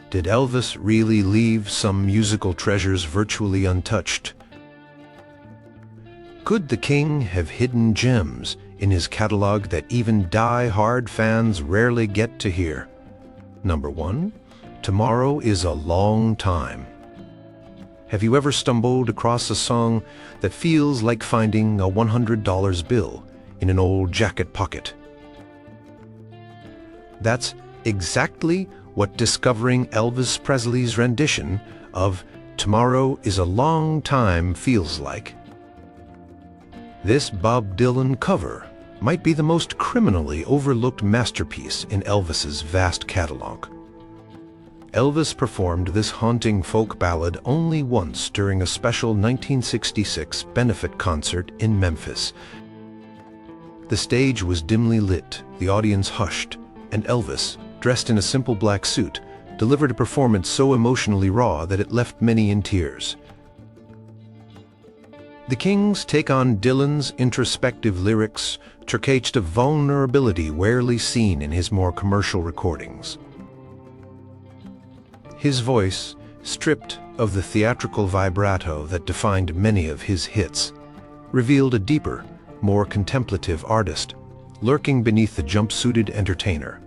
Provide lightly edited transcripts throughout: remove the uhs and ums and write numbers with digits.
Did Elvis really leave some musical treasures virtually untouched? Could the king have hidden gems in his catalog that even die-hard fans rarely get to hear? Number 1. Tomorrow is a Long Time. Have you ever stumbled across a song that feels like finding a $100 bill in an old jacket pocket? That's exactly what discovering Elvis Presley's rendition of Tomorrow is a Long Time feels like. This Bob Dylan cover might be the most criminally overlooked masterpiece in Elvis's vast catalog. Elvis performed this haunting folk ballad only once during a special 1966 benefit concert in Memphis. The stage was dimly lit, the audience hushed, and Elvis, dressed in a simple black suit, delivered a performance so emotionally raw that it left many in tears. The King's take on Dylan's introspective lyrics truncated a vulnerability rarely seen in his more commercial recordings. His voice, stripped of the theatrical vibrato that defined many of his hits, revealed a deeper, more contemplative artist, lurking beneath the jumpsuited entertainer.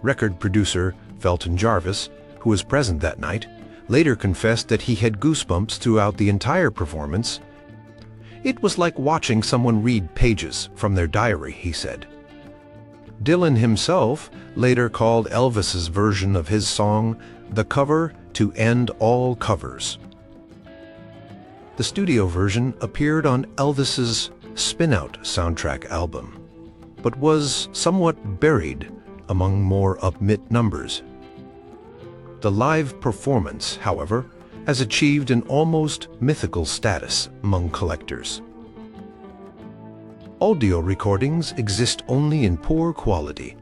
Record producer Felton Jarvis, who was present that night, later confessed that he had goosebumps throughout the entire performance. It was like watching someone read pages from their diary, he said. Dylan himself later called Elvis's version of his song the cover to end all covers. The studio version appeared on Elvis's Spin Out soundtrack album, but was somewhat buried among more upbeat numbers. The live performance, however, has achieved an almost mythical status among collectors. Audio recordings exist only in poor quality,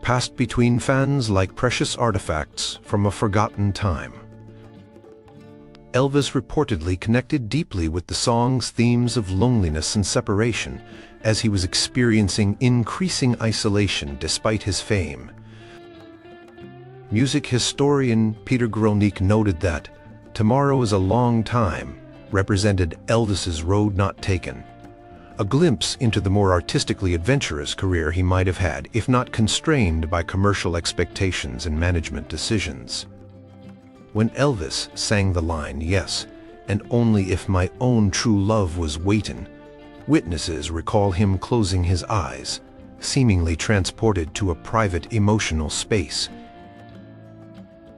passed between fans like precious artifacts from a forgotten time. Elvis reportedly connected deeply with the song's themes of loneliness and separation as he was experiencing increasing isolation despite his fame. Music historian Peter Gronick noted that Tomorrow is a Long Time represented Elvis's road not taken, a glimpse into the more artistically adventurous career he might have had if not constrained by commercial expectations and management decisions. When Elvis sang the line, "Yes, and only if my own true love was waitin'," witnesses recall him closing his eyes, seemingly transported to a private emotional space.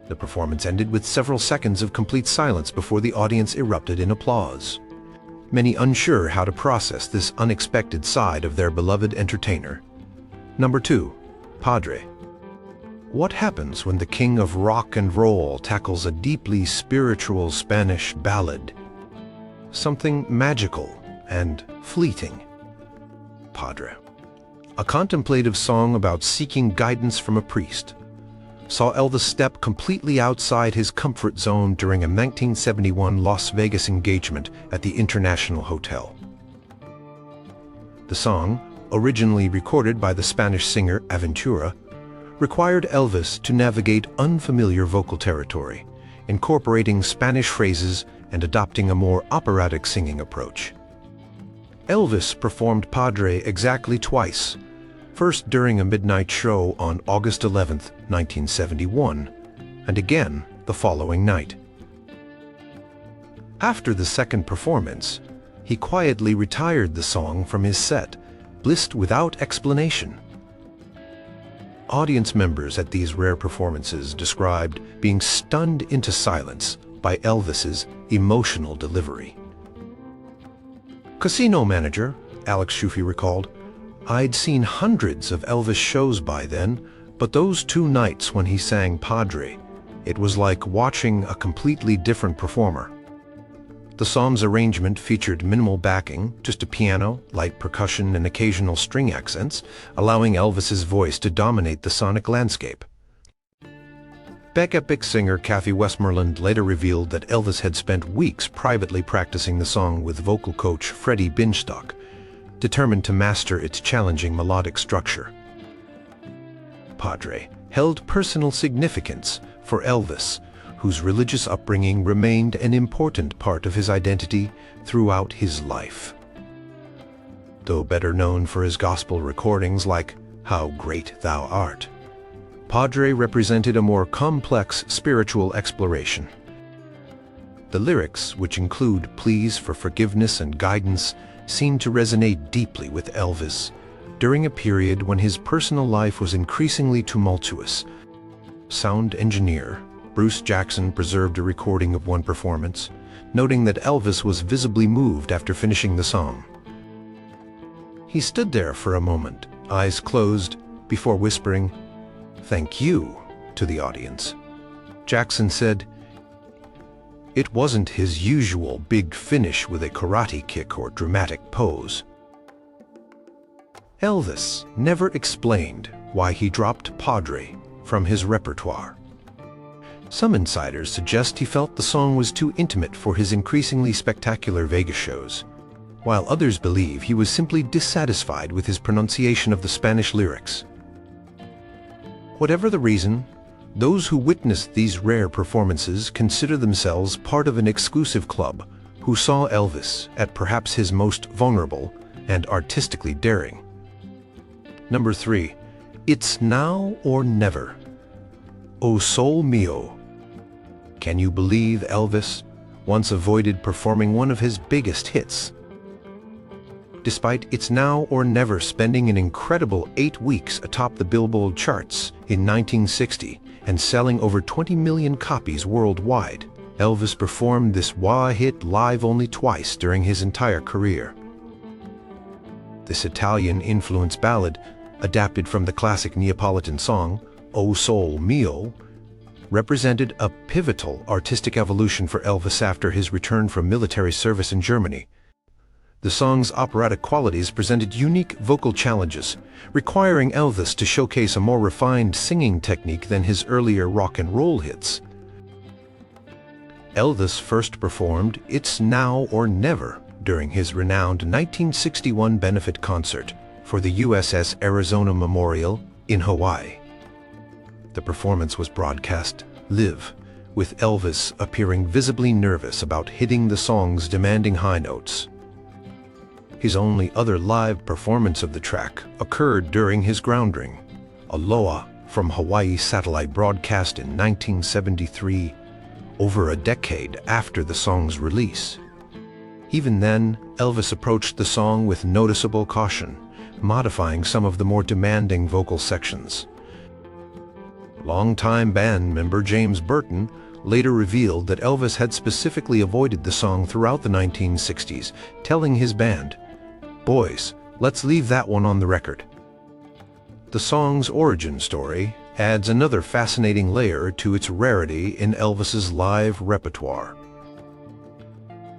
The performance ended with several seconds of complete silence before the audience erupted in applause, many unsure how to process this unexpected side of their beloved entertainer. Number 2. Padre. What happens when the king of rock and roll tackles a deeply spiritual Spanish ballad? Something magical and fleeting. Padre, a contemplative song about seeking guidance from a priest, saw Elvis step completely outside his comfort zone during a 1971 Las Vegas engagement at the International Hotel. The song, originally recorded by the Spanish singer Aventura, required Elvis to navigate unfamiliar vocal territory, incorporating Spanish phrases and adopting a more operatic singing approach. Elvis performed Padre exactly twice, first during a midnight show on August 11, 1971, and again the following night. After the second performance, he quietly retired the song from his set, blissed without explanation. Audience members at these rare performances described being stunned into silence by Elvis's emotional delivery. Casino manager Alex Schufe recalled, "I'd seen hundreds of Elvis shows by then, but those 2 nights when he sang Padre, it was like watching a completely different performer." The song's arrangement featured minimal backing, just a piano, light percussion, and occasional string accents, allowing Elvis's voice to dominate the sonic landscape. Epic singer Kathy Westmoreland later revealed that Elvis had spent weeks privately practicing the song with vocal coach Freddie Binstock, determined to master its challenging melodic structure. Padre held personal significance for Elvis, whose religious upbringing remained an important part of his identity throughout his life. Though better known for his gospel recordings like "How Great Thou Art," Padre represented a more complex spiritual exploration. The lyrics, which include pleas for forgiveness and guidance, seem to resonate deeply with Elvis during a period when his personal life was increasingly tumultuous. Sound engineer Bruce Jackson preserved a recording of one performance, noting that Elvis was visibly moved after finishing the song. He stood there for a moment, eyes closed, before whispering, "Thank you," to the audience. Jackson said, "It wasn't his usual big finish with a karate kick or dramatic pose." Elvis never explained why he dropped Padre from his repertoire. Some insiders suggest he felt the song was too intimate for his increasingly spectacular Vegas shows, while others believe he was simply dissatisfied with his pronunciation of the Spanish lyrics. Whatever the reason, those who witnessed these rare performances consider themselves part of an exclusive club who saw Elvis at perhaps his most vulnerable and artistically daring. Number 3. It's Now or Never. O Sol Mio. Can you believe Elvis once avoided performing one of his biggest hits? Despite It's Now or Never spending an incredible 8 weeks atop the Billboard charts in 1960 and selling over 20 million copies worldwide, Elvis performed this wah hit live only twice during his entire career. This Italian-influenced ballad, adapted from the classic Neapolitan song, O Sol Mio, represented a pivotal artistic evolution for Elvis after his return from military service in Germany. The song's operatic qualities presented unique vocal challenges, requiring Elvis to showcase a more refined singing technique than his earlier rock and roll hits. Elvis first performed It's Now or Never during his renowned 1961 benefit concert for the USS Arizona Memorial in Hawaii. The performance was broadcast live, with Elvis appearing visibly nervous about hitting the song's demanding high notes. His only other live performance of the track occurred during his grounding, Aloha from Hawaii satellite broadcast in 1973, over a decade after the song's release. Even then, Elvis approached the song with noticeable caution, modifying some of the more demanding vocal sections. Longtime band member James Burton later revealed that Elvis had specifically avoided the song throughout the 1960s, telling his band, "Boys, let's leave that one on the record." The song's origin story adds another fascinating layer to its rarity in Elvis's live repertoire.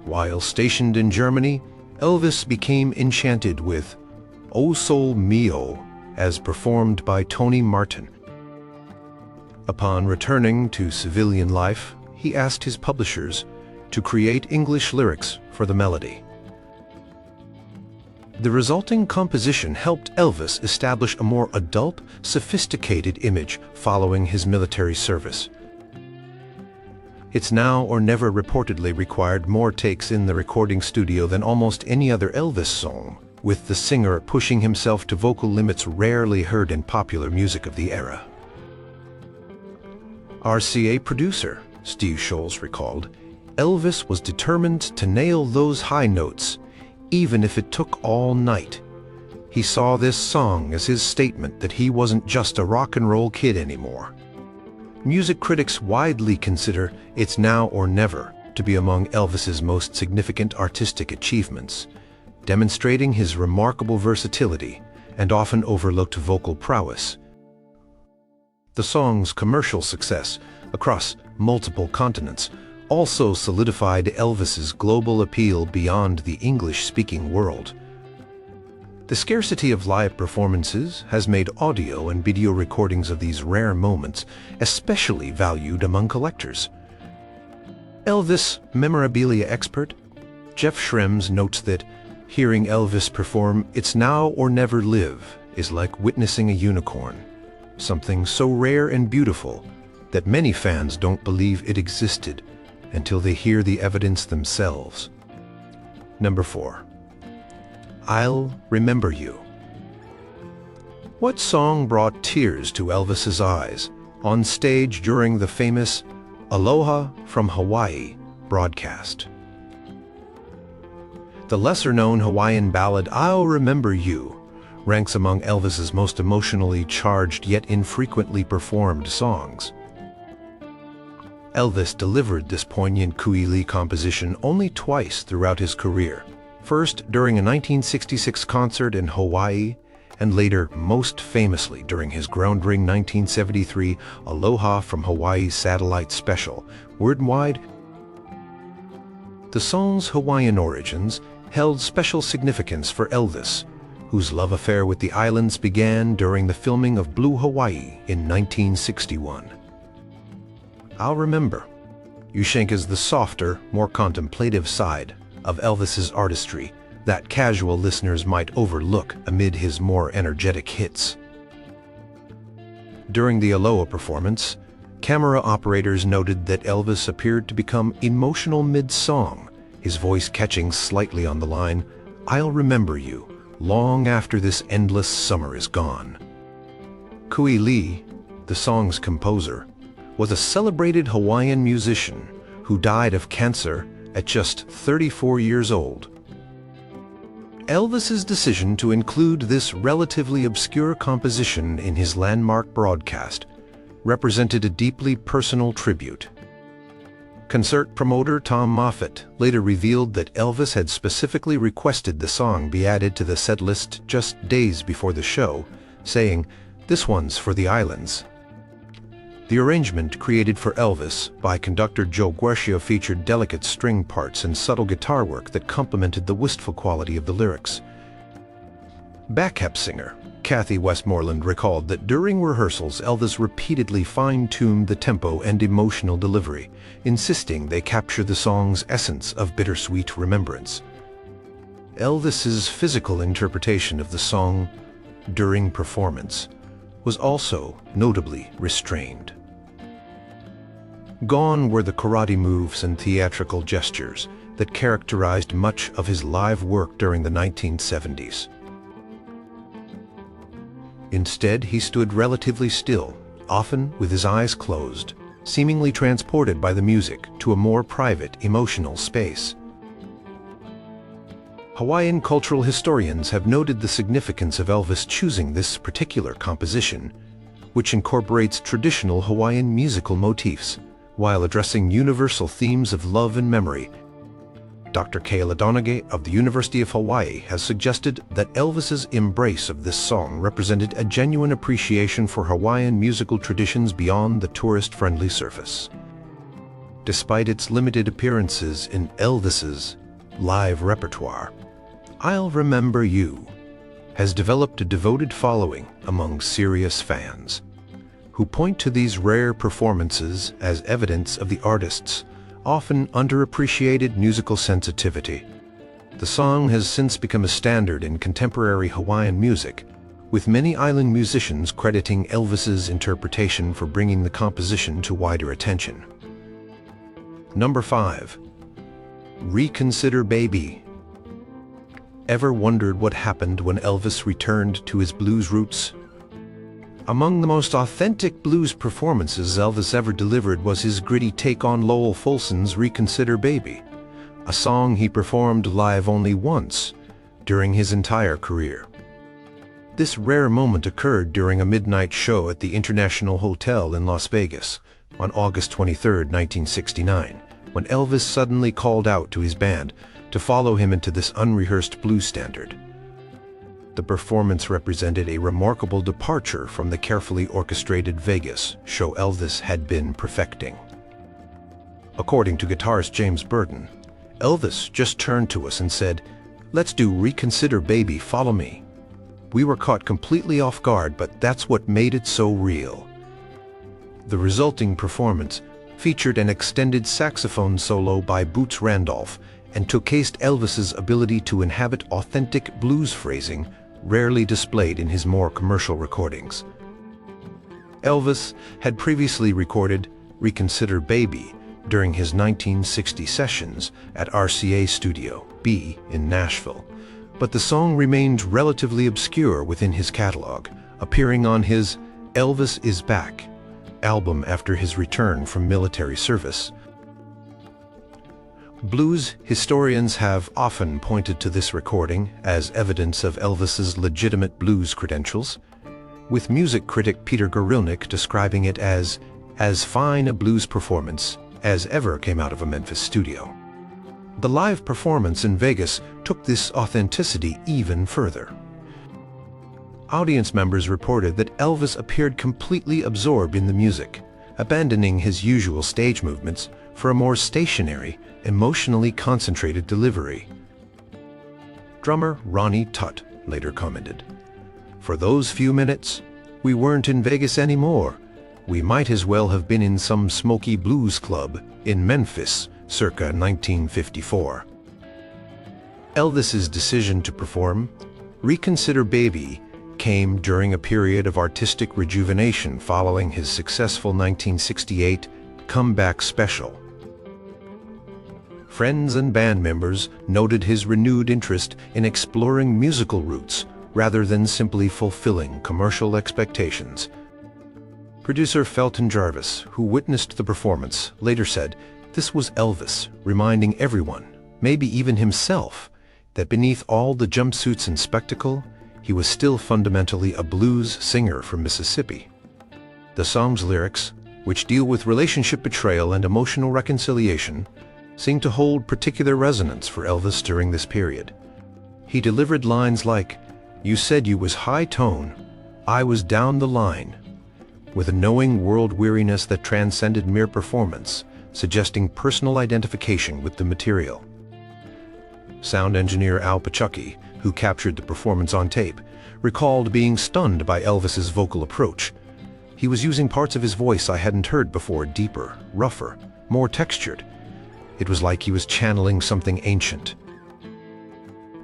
While stationed in Germany, Elvis became enchanted with O Sol Mio as performed by Tony Martin. Upon returning to civilian life, he asked his publishers to create English lyrics for the melody. The resulting composition helped Elvis establish a more adult, sophisticated image following his military service. It's Now or Never reportedly required more takes in the recording studio than almost any other Elvis song, with the singer pushing himself to vocal limits rarely heard in popular music of the era. RCA producer Steve Scholz recalled, "Elvis was determined to nail those high notes, even if it took all night. He saw this song as his statement that he wasn't just a rock and roll kid anymore." Music critics widely consider It's Now or Never to be among Elvis's most significant artistic achievements, demonstrating his remarkable versatility and often overlooked vocal prowess. The song's commercial success across multiple continents also solidified Elvis's global appeal beyond the English-speaking world. The scarcity of live performances has made audio and video recordings of these rare moments especially valued among collectors. Elvis memorabilia expert Jeff Schrems notes that hearing Elvis perform It's Now or Never live is like witnessing a unicorn. something so rare and beautiful that many fans don't believe it existed until they hear the evidence themselves. Number 4. I'll Remember You. What song brought tears to Elvis's eyes on stage during the famous Aloha from Hawaii broadcast? The lesser-known Hawaiian ballad I'll Remember You ranks among Elvis's most emotionally charged yet infrequently performed songs. Elvis delivered this poignant Kuili composition only twice throughout his career, first during a 1966 concert in Hawaii, and later most famously during his groundbreaking 1973 Aloha from Hawaii satellite special, worldwide. The song's Hawaiian origins held special significance for Elvis, whose love affair with the islands began during the filming of Blue Hawaii in 1961. I'll Remember You showcases the softer, more contemplative side of Elvis's artistry that casual listeners might overlook amid his more energetic hits. During the Aloha performance, camera operators noted that Elvis appeared to become emotional mid-song, his voice catching slightly on the line, "I'll remember you, long after this endless summer is gone." Kuili, the song's composer, was a celebrated Hawaiian musician who died of cancer at just 34 years old. Elvis's decision to include this relatively obscure composition in his landmark broadcast represented a deeply personal tribute. Concert promoter Tom Moffat later revealed that Elvis had specifically requested the song be added to the set list just days before the show, saying, "This one's for the islands." The arrangement created for Elvis by conductor Joe Guercio featured delicate string parts and subtle guitar work that complemented the wistful quality of the lyrics. Backup singer Kathy Westmoreland recalled that during rehearsals, Elvis repeatedly fine-tuned the tempo and emotional delivery, insisting they capture the song's essence of bittersweet remembrance. Elvis's physical interpretation of the song during performance was also notably restrained. Gone were the karate moves and theatrical gestures that characterized much of his live work during the 1970s. Instead, he stood relatively still, often with his eyes closed, seemingly transported by the music to a more private, emotional space. Hawaiian cultural historians have noted the significance of Elvis choosing this particular composition, which incorporates traditional Hawaiian musical motifs, while addressing universal themes of love and memory. Dr. Kayla Donaghy of the University of Hawaii has suggested that Elvis's embrace of this song represented a genuine appreciation for Hawaiian musical traditions beyond the tourist-friendly surface. Despite its limited appearances in Elvis's live repertoire, I'll Remember You has developed a devoted following among serious fans, who point to these rare performances as evidence of the artist's often underappreciated musical sensitivity. The song has since become a standard in contemporary Hawaiian music, with many island musicians crediting Elvis's interpretation for bringing the composition to wider attention. Number 5. Reconsider Baby. Ever wondered what happened when Elvis returned to his blues roots? Among the most authentic blues performances Elvis ever delivered was his gritty take on Lowell Fulson's Reconsider Baby, a song he performed live only once during his entire career. This rare moment occurred during a midnight show at the International Hotel in Las Vegas on August 23, 1969, when Elvis suddenly called out to his band to follow him into this unrehearsed blues standard. The performance represented a remarkable departure from the carefully orchestrated Vegas show Elvis had been perfecting. According to guitarist James Burton, Elvis just turned to us and said, "Let's do Reconsider Baby, follow me." We were caught completely off guard, but that's what made it so real. The resulting performance featured an extended saxophone solo by Boots Randolph and showcased Elvis's ability to inhabit authentic blues phrasing rarely displayed in his more commercial recordings. Elvis had previously recorded Reconsider Baby during his 1960 sessions at RCA Studio B in Nashville, but the song remained relatively obscure within his catalog, appearing on his Elvis Is Back album after his return from military service. Blues historians have often pointed to this recording as evidence of Elvis's legitimate blues credentials, with music critic Peter Guralnick describing it as fine a blues performance as ever came out of a Memphis studio. The live performance in Vegas took this authenticity even further. Audience members reported that Elvis appeared completely absorbed in the music, abandoning his usual stage movements for a more stationary, emotionally concentrated delivery. Drummer Ronnie Tutt later commented, "For those few minutes, we weren't in Vegas anymore. We might as well have been in some smoky blues club in Memphis circa 1954. Elvis's decision to perform Reconsider Baby came during a period of artistic rejuvenation following his successful 1968 comeback special. Friends and band members noted his renewed interest in exploring musical roots rather than simply fulfilling commercial expectations. Producer Felton Jarvis, who witnessed the performance, later said, "This was Elvis reminding everyone, maybe even himself, that beneath all the jumpsuits and spectacle, he was still fundamentally a blues singer from Mississippi." The song's lyrics, which deal with relationship betrayal and emotional reconciliation, seem to hold particular resonance for Elvis during this period. He delivered lines like, "You said you was high tone, I was down the line," with a knowing world weariness that transcended mere performance, suggesting personal identification with the material. Sound engineer Al Pachucki, who captured the performance on tape, recalled being stunned by Elvis's vocal approach. "He was using parts of his voice I hadn't heard before, deeper, rougher, more textured. It was like he was channeling something ancient."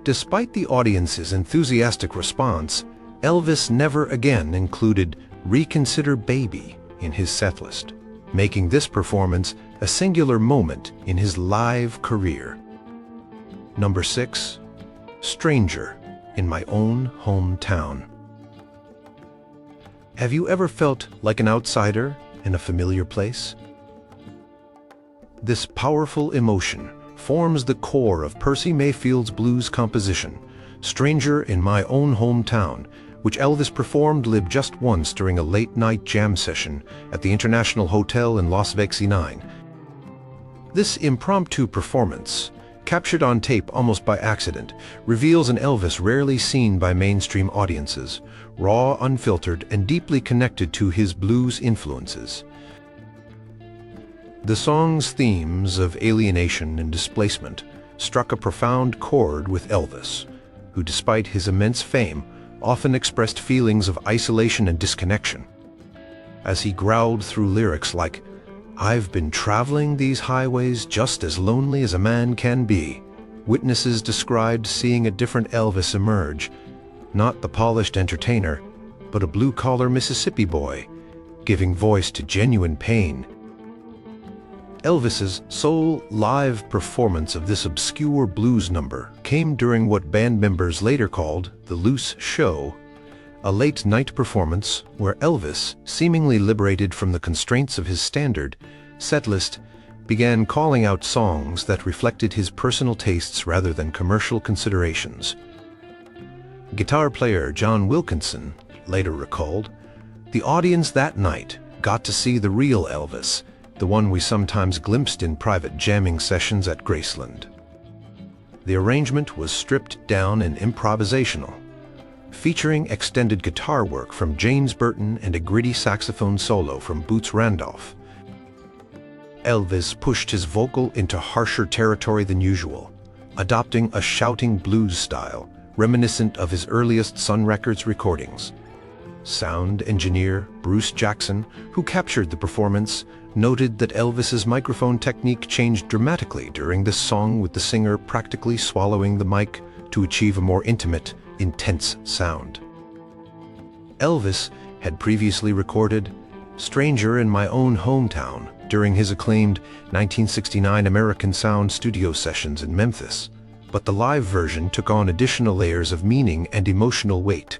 Despite the audience's enthusiastic response, Elvis never again included Reconsider Baby in his setlist, making this performance a singular moment in his live career. Number 6. Stranger in My Own Hometown. Have you ever felt like an outsider in a familiar place? This powerful emotion forms the core of Percy Mayfield's blues composition, Stranger in My Own Hometown, which Elvis performed live just once during a late-night jam session at the International Hotel in Las Vegas 9. This impromptu performance, captured on tape almost by accident, reveals an Elvis rarely seen by mainstream audiences, raw, unfiltered, and deeply connected to his blues influences. The song's themes of alienation and displacement struck a profound chord with Elvis, who, despite his immense fame, often expressed feelings of isolation and disconnection. As he growled through lyrics like, "I've been traveling these highways just as lonely as a man can be," witnesses described seeing a different Elvis emerge, not the polished entertainer, but a blue-collar Mississippi boy, giving voice to genuine pain. Elvis's sole live performance of this obscure blues number came during what band members later called the Loose Show, a late-night performance where Elvis, seemingly liberated from the constraints of his standard setlist, began calling out songs that reflected his personal tastes rather than commercial considerations. Guitar player John Wilkinson later recalled, "The audience that night got to see the real Elvis, the one we sometimes glimpsed in private jamming sessions at Graceland." The arrangement was stripped down and improvisational, featuring extended guitar work from James Burton and a gritty saxophone solo from Boots Randolph. Elvis pushed his vocal into harsher territory than usual, adopting a shouting blues style reminiscent of his earliest Sun Records recordings. Sound engineer Bruce Jackson, who captured the performance, noted that Elvis's microphone technique changed dramatically during this song, with the singer practically swallowing the mic to achieve a more intimate, intense sound. Elvis had previously recorded Stranger in My Own Hometown during his acclaimed 1969 American Sound studio sessions in Memphis, but the live version took on additional layers of meaning and emotional weight.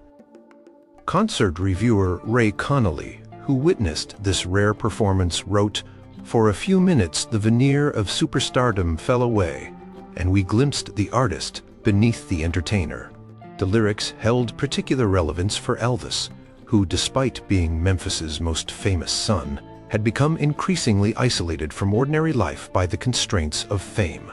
Concert reviewer Ray Connolly, who witnessed this rare performance, wrote, "For a few minutes the veneer of superstardom fell away, and we glimpsed the artist beneath the entertainer." The lyrics held particular relevance for Elvis, who, despite being Memphis's most famous son, had become increasingly isolated from ordinary life by the constraints of fame.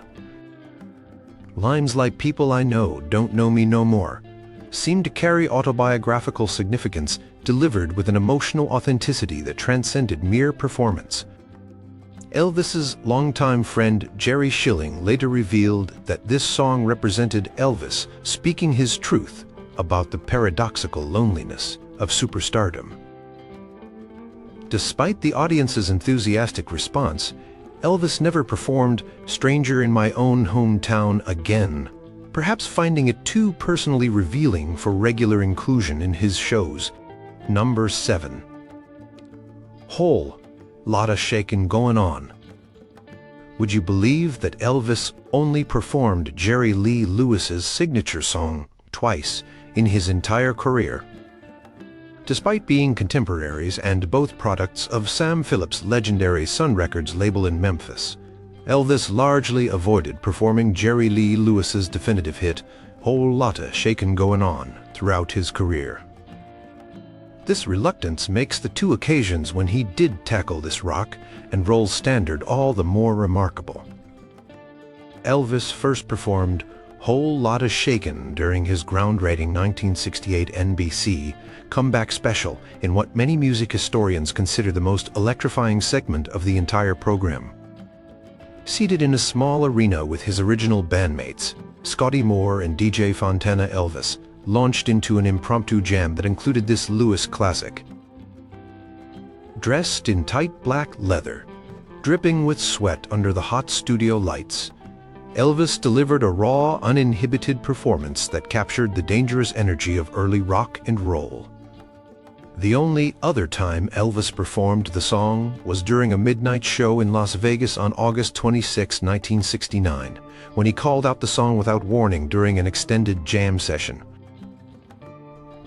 Lines like "People I Know Don't Know Me No More" seemed to carry autobiographical significance, delivered with an emotional authenticity that transcended mere performance. Elvis's longtime friend Jerry Schilling later revealed that this song represented Elvis speaking his truth about the paradoxical loneliness of superstardom. Despite the audience's enthusiastic response, Elvis never performed "Stranger in My Own Hometown" again, perhaps finding it too personally revealing for regular inclusion in his shows. Number 7. Whole Lotta Shakin' Goin' On. Would you believe that Elvis only performed Jerry Lee Lewis's signature song twice in his entire career? Despite being contemporaries and both products of Sam Phillips' legendary Sun Records label in Memphis, Elvis largely avoided performing Jerry Lee Lewis's definitive hit, "Whole Lotta Shakin' Goin' On," throughout his career. This reluctance makes the two occasions when he did tackle this rock and roll standard all the more remarkable. Elvis first performed "Whole Lotta Shakin'" during his groundbreaking 1968 NBC comeback special in what many music historians consider the most electrifying segment of the entire program. Seated in a small arena with his original bandmates, Scotty Moore and DJ Fontana, Elvis launched into an impromptu jam that included this Lewis classic. Dressed in tight black leather, dripping with sweat under the hot studio lights, Elvis delivered a raw, uninhibited performance that captured the dangerous energy of early rock and roll. The only other time Elvis performed the song was during a midnight show in Las Vegas on August 26, 1969, when he called out the song without warning during an extended jam session.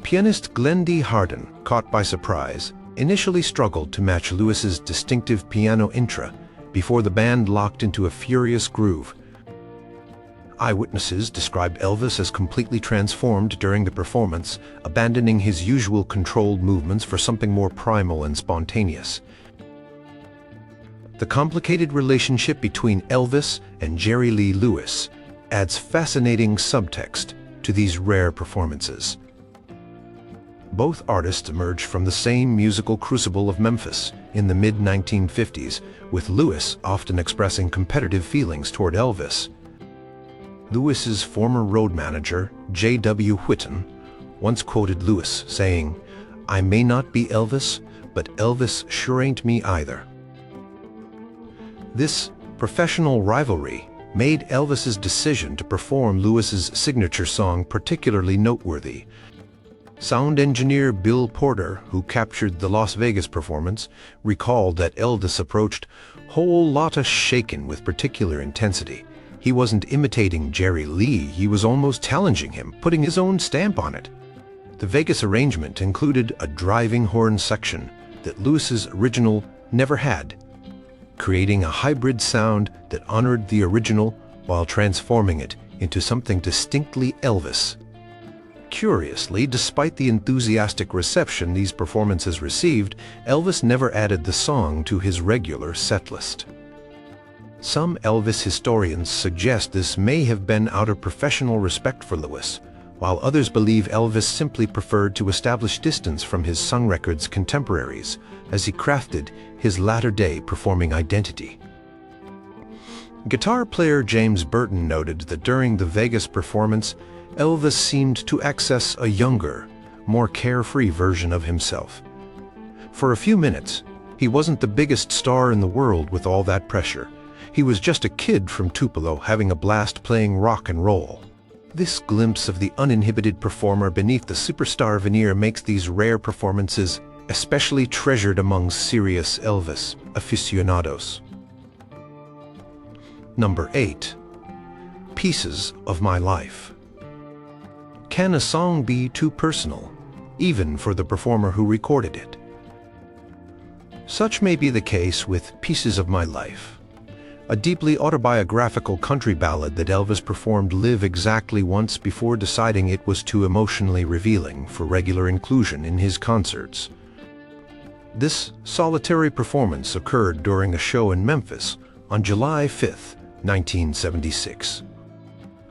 Pianist Glenn D. Hardin, caught by surprise, initially struggled to match Lewis's distinctive piano intra before the band locked into a furious groove. Eyewitnesses described Elvis as completely transformed during the performance, abandoning his usual controlled movements for something more primal and spontaneous. The complicated relationship between Elvis and Jerry Lee Lewis adds fascinating subtext to these rare performances. Both artists emerged from the same musical crucible of Memphis in the mid-1950s, with Lewis often expressing competitive feelings toward Elvis. Lewis's former road manager, J.W. Whitten, once quoted Lewis saying, "I may not be Elvis, but Elvis sure ain't me either." This professional rivalry made Elvis's decision to perform Lewis's signature song particularly noteworthy. Sound engineer Bill Porter, who captured the Las Vegas performance, recalled that Elvis approached "Whole Lotta Shakin' with particular intensity. He wasn't imitating Jerry Lee, he was almost challenging him, putting his own stamp on it." The Vegas arrangement included a driving horn section that Lewis's original never had, creating a hybrid sound that honored the original while transforming it into something distinctly Elvis. Curiously, despite the enthusiastic reception these performances received, Elvis never added the song to his regular setlist. Some Elvis historians suggest this may have been out of professional respect for Lewis, while others believe Elvis simply preferred to establish distance from his Sun Records contemporaries as he crafted his latter-day performing identity. Guitar player James Burton noted that during the Vegas performance, Elvis seemed to access a younger, more carefree version of himself. For a few minutes, he wasn't the biggest star in the world with all that pressure. He was just a kid from Tupelo having a blast playing rock and roll. This glimpse of the uninhibited performer beneath the superstar veneer makes these rare performances especially treasured among serious Elvis aficionados. Number 8. Pieces of my life. Can a song be too personal, even for the performer who recorded it? Such may be the case with Pieces of My Life, a deeply autobiographical country ballad that Elvis performed live exactly once before deciding it was too emotionally revealing for regular inclusion in his concerts. This solitary performance occurred during a show in Memphis on July 5, 1976,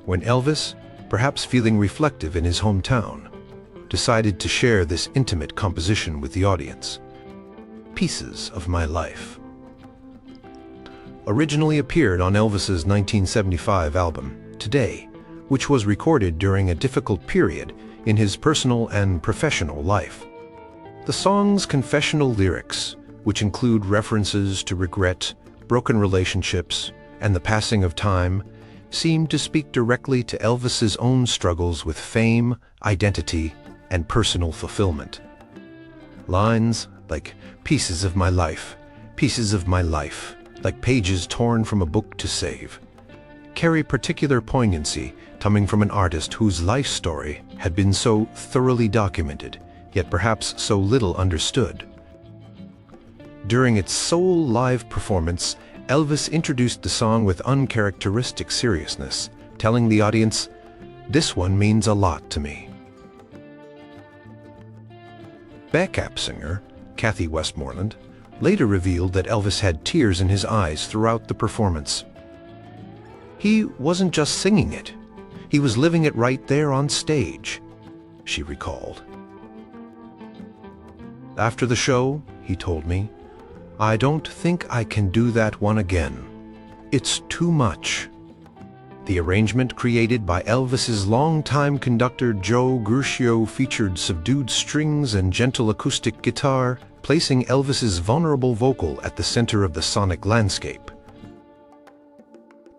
when Elvis, perhaps feeling reflective in his hometown, decided to share this intimate composition with the audience. Pieces of My Life originally appeared on Elvis's 1975 album, Today, which was recorded during a difficult period in his personal and professional life. The song's confessional lyrics, which include references to regret, broken relationships, and the passing of time, seem to speak directly to Elvis's own struggles with fame, identity, and personal fulfillment. Lines like "Pieces of my life, pieces of my life, like pages torn from a book to save," carry particular poignancy coming from an artist whose life story had been so thoroughly documented, yet perhaps so little understood. During its sole live performance, Elvis introduced the song with uncharacteristic seriousness, telling the audience, "This one means a lot to me." Backup singer Kathy Westmoreland later revealed that Elvis had tears in his eyes throughout the performance. "He wasn't just singing it, he was living it right there on stage," she recalled. "After the show," he told me, "I don't think I can do that one again. It's too much." The arrangement created by Elvis's longtime conductor Joe Gurcio featured subdued strings and gentle acoustic guitar, placing Elvis's vulnerable vocal at the center of the sonic landscape.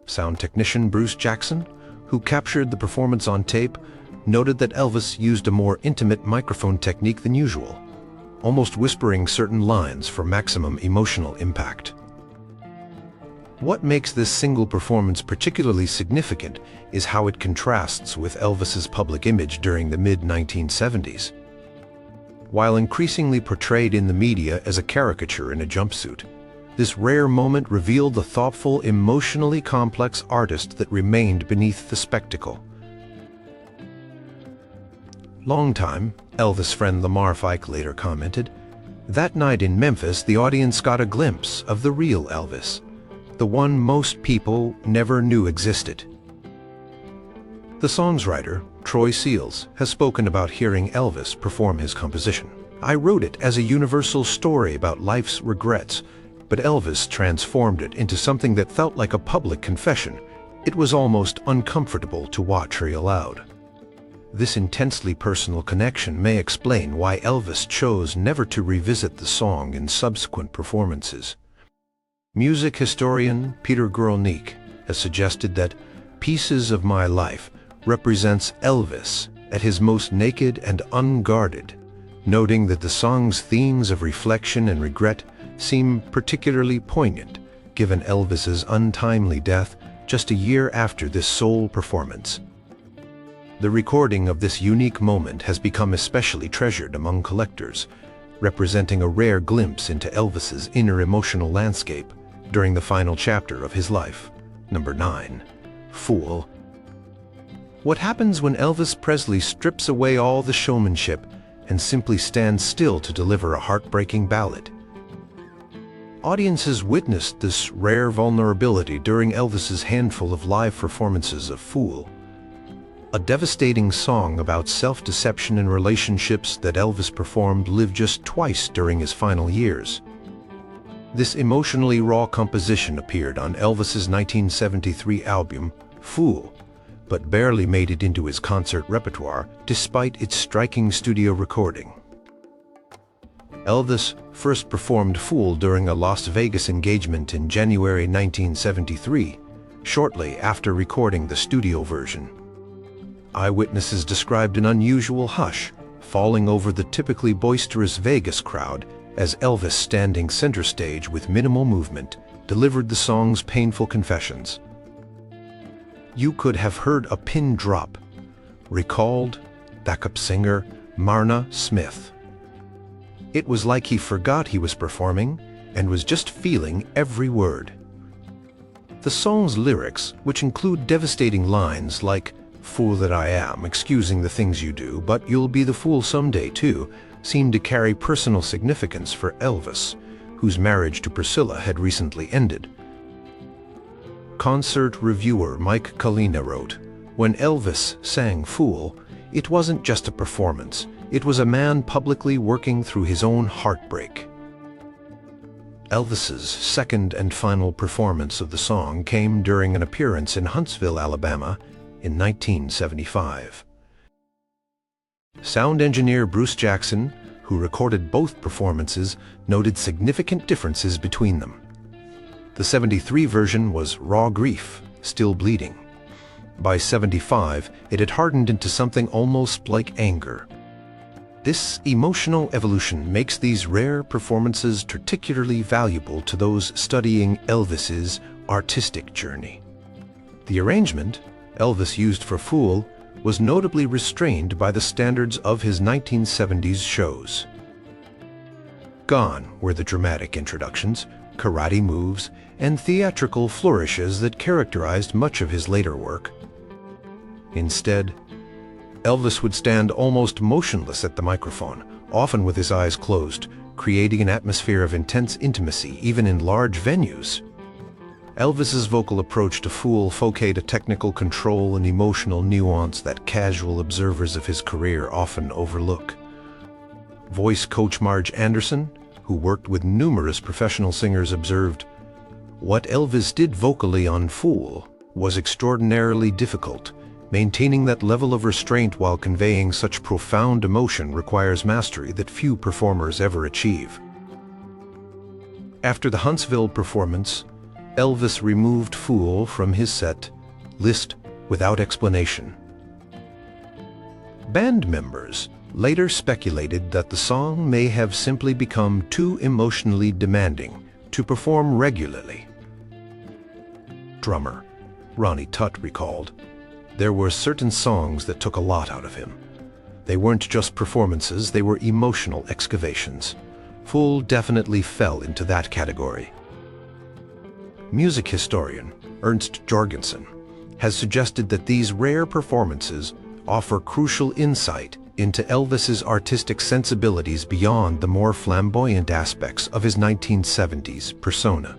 Sound technician Bruce Jackson, who captured the performance on tape, noted that Elvis used a more intimate microphone technique than usual, almost whispering certain lines for maximum emotional impact. What makes this single performance particularly significant is how it contrasts with Elvis's public image during the mid-1970s. While increasingly portrayed in the media as a caricature in a jumpsuit, this rare moment revealed the thoughtful, emotionally complex artist that remained beneath the spectacle. Longtime Elvis friend Lamar Fike later commented, "That night in Memphis, the audience got a glimpse of the real Elvis, the one most people never knew existed." The songwriter, Troy Seals, has spoken about hearing Elvis perform his composition. "I wrote it as a universal story about life's regrets, but Elvis transformed it into something that felt like a public confession. It was almost uncomfortable to watch her aloud." This intensely personal connection may explain why Elvis chose never to revisit the song in subsequent performances. Music historian Peter Gronick has suggested that "Pieces of My Life" represents Elvis at his most naked and unguarded, noting that the song's themes of reflection and regret seem particularly poignant given Elvis's untimely death just a year after this sole performance. The recording of this unique moment has become especially treasured among collectors, representing a rare glimpse into Elvis's inner emotional landscape during the final chapter of his life. Number 9. Fool. What happens when Elvis Presley strips away all the showmanship and simply stands still to deliver a heartbreaking ballad? Audiences witnessed this rare vulnerability during Elvis's handful of live performances of Fool, a devastating song about self-deception and relationships that Elvis performed live just twice during his final years. This emotionally raw composition appeared on Elvis's 1973 album, Fool, but barely made it into his concert repertoire despite its striking studio recording. Elvis first performed Fool during a Las Vegas engagement in January 1973, shortly after recording the studio version. Eyewitnesses described an unusual hush falling over the typically boisterous Vegas crowd as Elvis, standing center stage with minimal movement, delivered the song's painful confessions. "You could have heard a pin drop," recalled backup singer Marna Smith. "It was like he forgot he was performing and was just feeling every word." The song's lyrics, which include devastating lines like "Fool that I am, excusing the things you do, but you'll be the fool someday too," seem to carry personal significance for Elvis, whose marriage to Priscilla had recently ended. Concert reviewer Mike Kalina wrote, "When Elvis sang Fool, it wasn't just a performance, it was a man publicly working through his own heartbreak." Elvis's second and final performance of the song came during an appearance in Huntsville, Alabama, in 1975. Sound engineer Bruce Jackson, who recorded both performances, noted significant differences between them. The '73 version was raw grief, still bleeding. By '75, it had hardened into something almost like anger. This emotional evolution makes these rare performances particularly valuable to those studying Elvis's artistic journey. The arrangement Elvis used for Fool was notably restrained by the standards of his 1970s shows. Gone were the dramatic introductions, karate moves, and theatrical flourishes that characterized much of his later work. Instead, Elvis would stand almost motionless at the microphone, often with his eyes closed, creating an atmosphere of intense intimacy even in large venues. Elvis's vocal approach to Fool focussed a technical control and emotional nuance that casual observers of his career often overlook. Voice coach Marge Anderson, who worked with numerous professional singers, observed, "What Elvis did vocally on Fool was extraordinarily difficult. Maintaining that level of restraint while conveying such profound emotion requires mastery that few performers ever achieve." After the Huntsville performance, Elvis removed Fool from his set list without explanation. Band members later speculated that the song may have simply become too emotionally demanding to perform regularly. Drummer Ronnie Tutt recalled, "There were certain songs that took a lot out of him. They weren't just performances, they were emotional excavations. Fool definitely fell into that category." Music historian Ernst Jorgensen has suggested that these rare performances offer crucial insight into Elvis's artistic sensibilities beyond the more flamboyant aspects of his 1970s persona.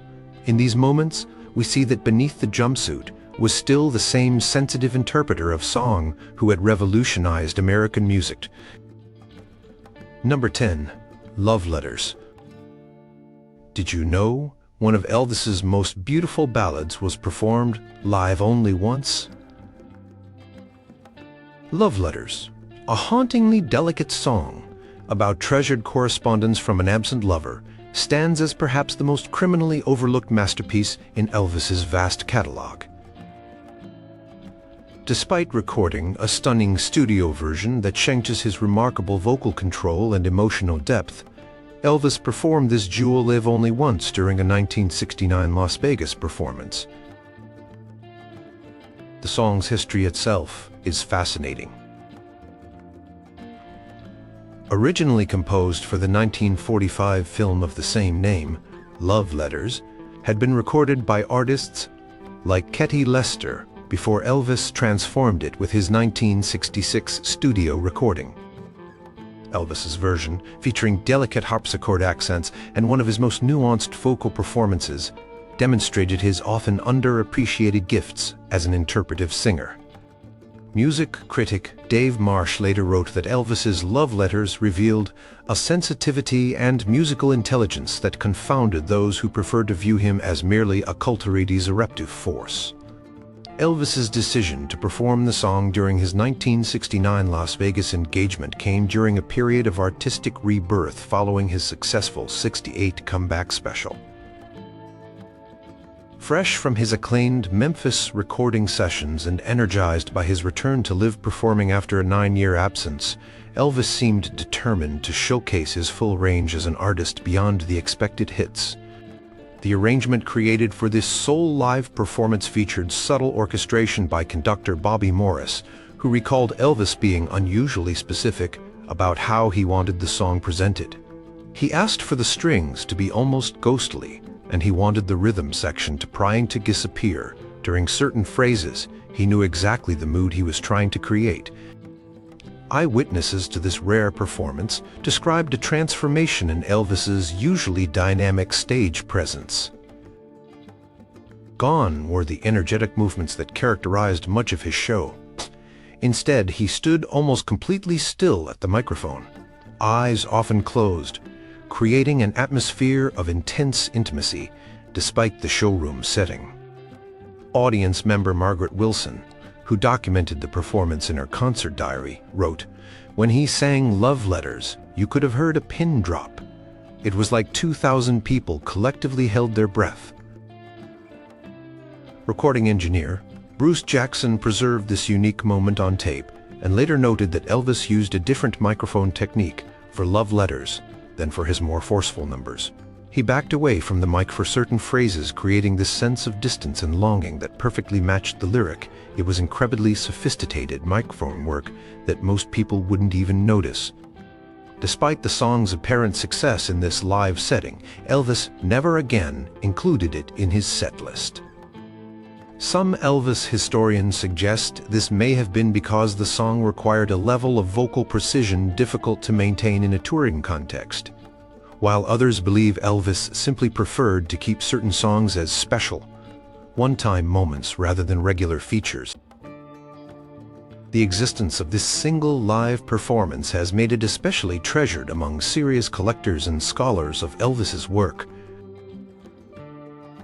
In these moments, we see that beneath the jumpsuit was still the same sensitive interpreter of song who had revolutionized American music. Number 10. Love Letters. Did you know one of Elvis's most beautiful ballads was performed live only once? Love Letters, a hauntingly delicate song about treasured correspondence from an absent lover, stands as perhaps the most criminally overlooked masterpiece in Elvis's vast catalog. Despite recording a stunning studio version that shankes his remarkable vocal control and emotional depth, Elvis performed this jewel live only once during a 1969 Las Vegas performance. The song's history itself is fascinating. Originally composed for the 1945 film of the same name, Love Letters had been recorded by artists like Ketty Lester before Elvis transformed it with his 1966 studio recording. Elvis's version, featuring delicate harpsichord accents and one of his most nuanced vocal performances, demonstrated his often underappreciated gifts as an interpretive singer. Music critic Dave Marsh later wrote that Elvis's Love Letters revealed a sensitivity and musical intelligence that confounded those who preferred to view him as merely a culturally disruptive force. Elvis's decision to perform the song during his 1969 Las Vegas engagement came during a period of artistic rebirth following his successful '68 comeback special. Fresh from his acclaimed Memphis recording sessions and energized by his return to live performing after a 9-year absence, Elvis seemed determined to showcase his full range as an artist beyond the expected hits. The arrangement created for this sole live performance featured subtle orchestration by conductor Bobby Morris, who recalled Elvis being unusually specific about how he wanted the song presented. He asked for the strings to be almost ghostly, and he wanted the rhythm section to trying to disappear. During certain phrases, he knew exactly the mood he was trying to create. Eyewitnesses to this rare performance described a transformation in Elvis's usually dynamic stage presence. Gone were the energetic movements that characterized much of his show. Instead, he stood almost completely still at the microphone, eyes often closed, creating an atmosphere of intense intimacy despite the showroom setting. Audience member Margaret Wilson, who documented the performance in her concert diary, wrote, "When he sang Love Letters, you could have heard a pin drop. It was like 2,000 people collectively held their breath." Recording engineer Bruce Jackson preserved this unique moment on tape and later noted that Elvis used a different microphone technique for Love Letters than for his more forceful numbers. He backed away from the mic for certain phrases, creating this sense of distance and longing that perfectly matched the lyric. It was incredibly sophisticated microphone work that most people wouldn't even notice. Despite the song's apparent success in this live setting, Elvis never again included it in his set list. Some Elvis historians suggest this may have been because the song required a level of vocal precision difficult to maintain in a touring context, while others believe Elvis simply preferred to keep certain songs as special, one-time moments rather than regular features. The existence of this single live performance has made it especially treasured among serious collectors and scholars of Elvis's work.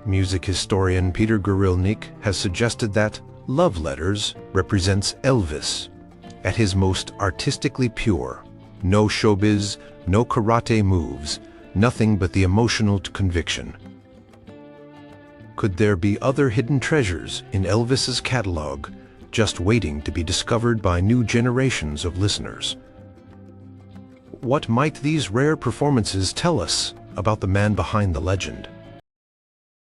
Music historian Peter Guralnick has suggested that Love Letters represents Elvis at his most artistically pure. No showbiz, no karate moves, nothing but the emotional conviction. Could there be other hidden treasures in Elvis's catalog, just waiting to be discovered by new generations of listeners? What might these rare performances tell us about the man behind the legend?